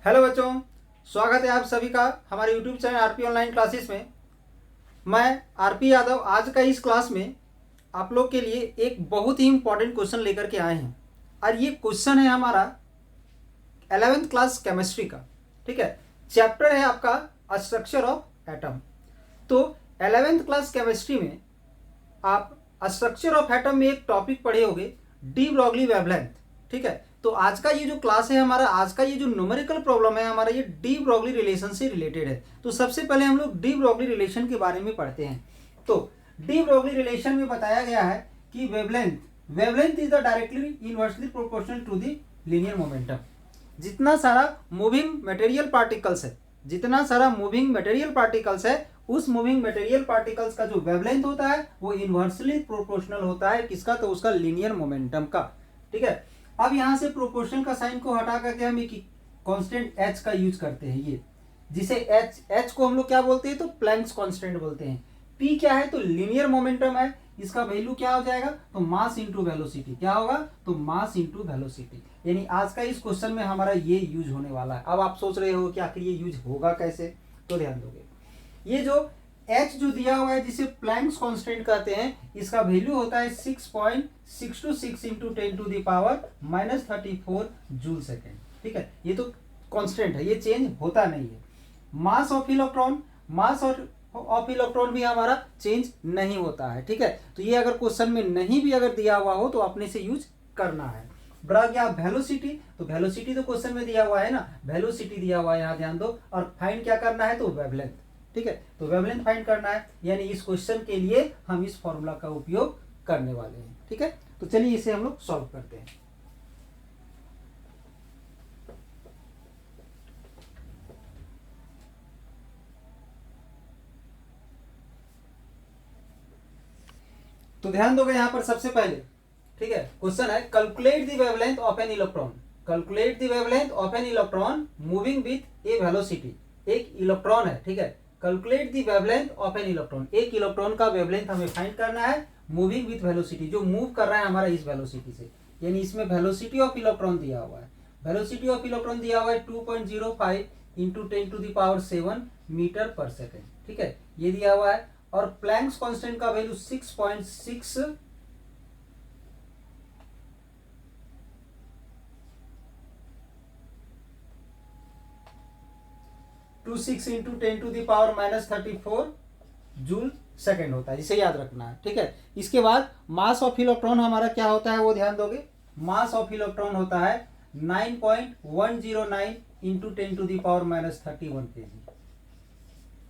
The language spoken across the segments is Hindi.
हेलो बच्चों, स्वागत है आप सभी का हमारे YouTube channel RP online classes में। मैं आरपी यादव आज का इस क्लास में आप लोग के लिए एक बहुत ही इंपॉर्टेंट क्वेश्चन लेकर के आए हैं और ये क्वेश्चन है हमारा 11th क्लास केमिस्ट्री का। ठीक है, चैप्टर है आपका स्ट्रक्चर ऑफ एटम। तो 11th क्लास केमिस्ट्री में आप स्ट्रक्चर ऑफ एटम में एक टॉपिक पढ़े होंगे, डी ब्रॉगली वेवलेंथ। ठीक है, तो आज का ये जो क्लास है हमारा, आज का ये जो न्यूमेरिकल प्रॉब्लम है हमारा, ये डी ब्रॉगली रिलेशन से रिलेटेड है। तो सबसे पहले हम लोग डी ब्रॉगली रिलेशन के बारे में पढ़ते हैं। तो डी ब्रॉगली रिलेशन में बताया गया है कि wavelength is the directly inversely proportional to the linear momentum. जितना सारा मूविंग मटेरियल पार्टिकल्स है, जितना सारा मूविंग मटेरियल पार्टिकल्स है, उस मूविंग मटेरियल पार्टिकल्स का जो वेवलेंथ होता है वो इनवर्सली प्रोपोर्शनल होता है किसका? तो उसका लीनियर मोमेंटम का। ठीक है, अब यहां से प्रोपोर्शनल का साइन को हटा करके हम एक कांस्टेंट h का यूज करते हैं, ये जिसे h को हम लोग क्या बोलते हैं? तो प्लैंक्स कांस्टेंट बोलते हैं। p क्या है? तो लीनियर मोमेंटम है, इसका वैल्यू क्या हो जाएगा? तो मास इंटू वेलोसिटी। क्या होगा? तो मास इंटू वेलोसिटी। यानी आज का इस क्वेश्चन में हमारा ये यूज होने वाला है। अब आप सोच रहे हो कि आखिर ये यूज होगा कैसे? तो ध्यान दोगे, ये जो h जो दिया हुआ है जिसे प्लैंक्स कांस्टेंट कहते हैं, इसका वैल्यू होता है 6.626 into 10 to the power -34 joule second. ठीक है, ये तो कांस्टेंट है, ये चेंज होता नहीं है। मास ऑफ इलेक्ट्रॉन भी हमारा चेंज नहीं होता है। ठीक है, तो ये अगर क्वेश्चन में नहीं भी अगर दिया हुआ हो तो अपने से यूज करना है। बड़ा क्या वेलोसिटी? तो वेलोसिटी तो क्वेश्चन में दिया हुआ है ना, वेलोसिटी दिया हुआ है, यहाँ ध्यान दो। और फाइंड क्या करना है? तो वेवलेंथ। ठीक है, तो वेवलेंथ फाइंड करना है, यानी इस क्वेश्चन के लिए हम इस फॉर्मूला का उपयोग करने वाले हैं। ठीक है, तो चलिए इसे हम लोग सॉल्व करते हैं। तो ध्यान दोगे यहां पर सबसे पहले, ठीक है, क्वेश्चन है calculate the wavelength of an electron. Calculate the wavelength of an electron moving with A velocity. एक इलेक्ट्रॉन है, ठीक है, calculate the wavelength of an electron. एक इलेक्ट्रॉन का वेवलेंथ हमें फाइंड करना है मूविंग विथ वेलोसिटी, जो मूव कर रहा है हमारा इस वेलोसिटी से। यानी इसमें वेलोसिटी ऑफ इलेक्ट्रॉन दिया हुआ है, वेलोसिटी ऑफ इलेक्ट्रॉन दिया हुआ है 2.05 into 10 to the power 7 metre per second. ठीक है, ये दिया हुआ है। और प्लैंक्स कांस्टेंट का value 6.6 26 into 10 to the power -34 joule second होता है, जिसे याद रखना है। ठीक है, इसके बाद मास ऑफ इलेक्ट्रॉन हमारा क्या होता है वो ध्यान दोगे। मास ऑफ इलेक्ट्रॉन होता है 9.109 into 10 to the power -31 kg।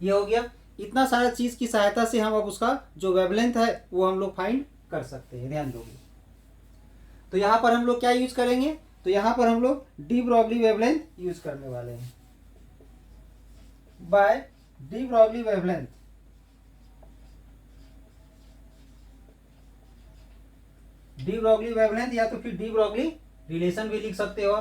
ये हो गया। इतना सारा चीज की सहायता से हम अब उसका जो वेवलेंथ है वो हम लोग फाइंड कर सकते हैं, ध्यान दोगे। तो यहां पर हम लोग क्या यूज करेंगे? तो यहां पर हम लोग डी ब्रॉगली वेवलेंथ यूज करने वाले हैं। By de Broglie wavelength, de Broglie wavelength या तो फिर डी ब्रॉगली रिलेशन भी लिख सकते हो।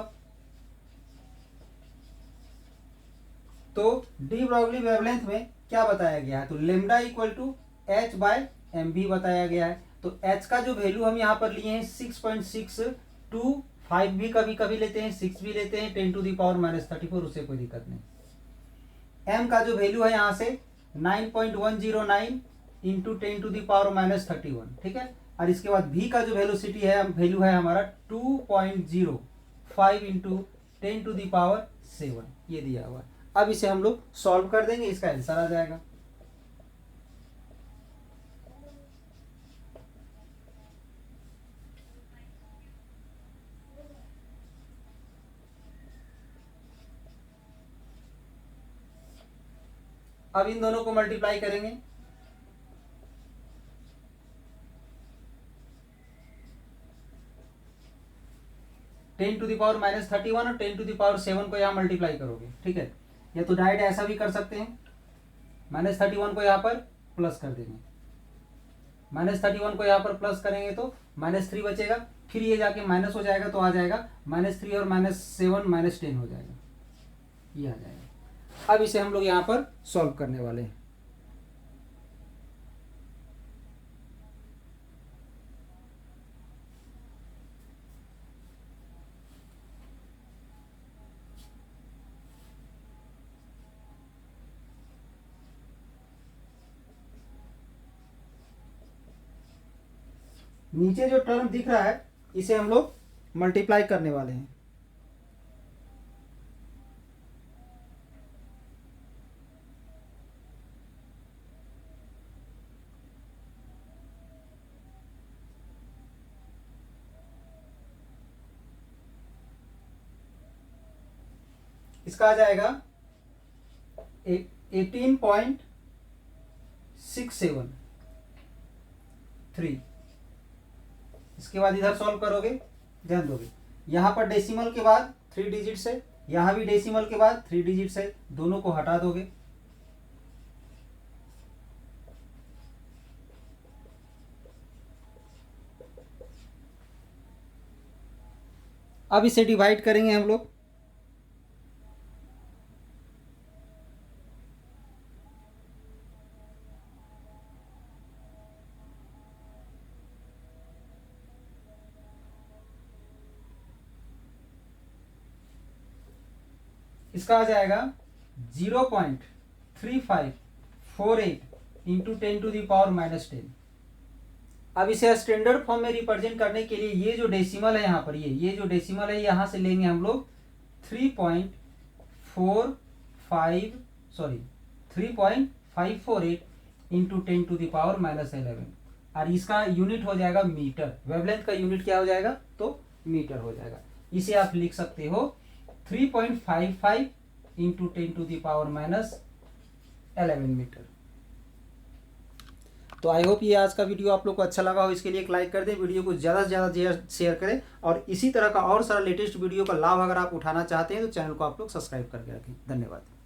तो डी ब्रॉगली वेवलेंथ में क्या बताया गया है? तो lambda equal to h by m v बताया गया है। तो एच का जो वैल्यू हम यहाँ पर लिए हैं 6.625 भी कभी कभी लेते हैं, 6 भी लेते हैं, 10 टू द पावर -34, उससे कोई दिक्कत नहीं। एम का जो वैल्यू है यहाँ से 9.109 इंटू 10 टू द पावर -31। ठीक है, और इसके बाद भी का जो वेलोसिटी है, वैल्यू है हमारा 2.05 इंटू 10 टू द पावर 7, ये दिया हुआ है। अब इसे हम लोग सॉल्व कर देंगे, इसका आंसर आ जाएगा। अब इन दोनों को मल्टीप्लाई करेंगे, टेन टू द पावर -31 और 10 टू द पावर 7 को यहाँ मल्टीप्लाई करोगे। ठीक है, या तो डायरेक्ट ऐसा भी कर सकते हैं, -31 को यहाँ पर प्लस कर देंगे, -31 को यहाँ पर प्लस करेंगे तो -3 बचेगा, फिर ये जाके माइनस हो जाएगा तो आ जाएगा -3 और -7 -10 हो जाएगा, ये आ जाएगा। अब इसे हम लोग यहाँ पर सॉल्व करने वाले हैं। नीचे जो टर्म दिख रहा है इसे हम लोग मल्टीप्लाई करने वाले हैं। इसका आ जाएगा 18.673। इसके बाद इधर सॉल्व करोगे, ध्यान दोगे यहाँ पर डेसिमल के बाद 3 डिजिट्स है, यहाँ भी डेसिमल के बाद 3 डिजिट्स है, दोनों को हटा दोगे। अब इसे डिवाइड करेंगे हम लोग। इसका आ जाएगा 0.3548 इंटू 10⁻⁻10। अब इसे स्टैंडर्ड फॉर्म में रिप्रेजेंट करने के लिए ये जो डेसिमल है यहाँ पर, ये जो डेसिमल है यहाँ से लेंगे हम लोग 3.548 इंटू 10⁻11 और इसका यूनिट हो जाएगा मीटर। वेवलेंथ का यूनिट क्या हो जाएगा? तो मीटर हो जाएगा। इसे आप लिख सकते हो 3.55 इंटू 10⁻11 मीटर। तो आई होप ये आज का वीडियो आप लोग को अच्छा लगा हो। इसके लिए एक लाइक कर दें, वीडियो को ज़्यादा से ज़्यादा शेयर करें और इसी तरह का और सारा लेटेस्ट वीडियो का लाभ अगर आप उठाना चाहते हैं तो चैनल को आप लोग सब्सक्राइब करके रखें। धन्यवाद।